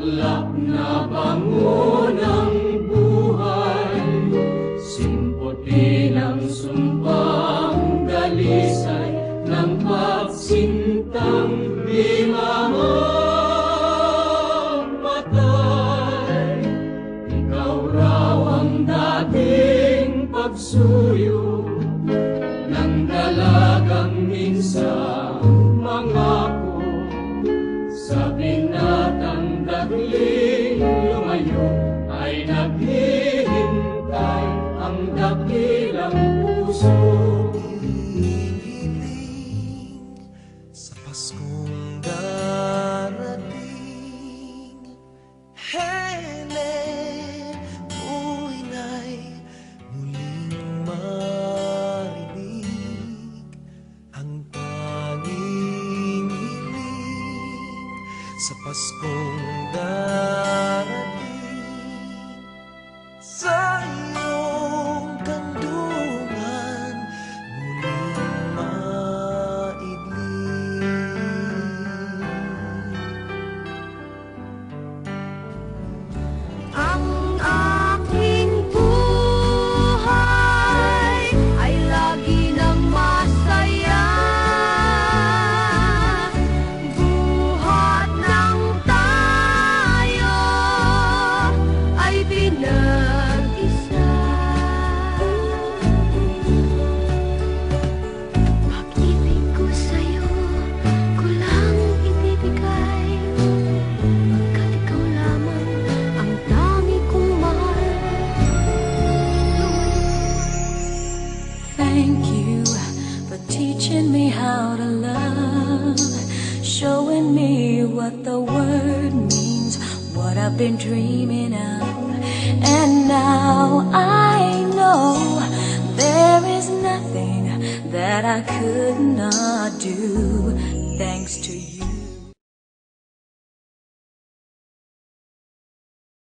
masaklap na bango ng buhay, simputi ng sumpang dalisay ng pagsintang di mamamatay. Ikaw raw ang dating pagsuyo ng dalagang minsang mangako, sa binatang dagling lumayo ay naghihintay ang dakilang puso. Hinihiling sa Paskong darating, Helen, mulina'y muling marinig ang tanging hiling sa Paskong darating, sa iyong kandungan muling maidling. Ang aking buhay ay lagi nang masaya, buhat ng tayo ay pinag-isa. Pag-ibig ko sa'yo ko lang ibibigay, pagkat ikaw lamang ang dami kong mahal. Thank you for teaching me how to love, showing me what the word means, what I've been dreaming of. And now I know there is nothing that I could not do thanks to you.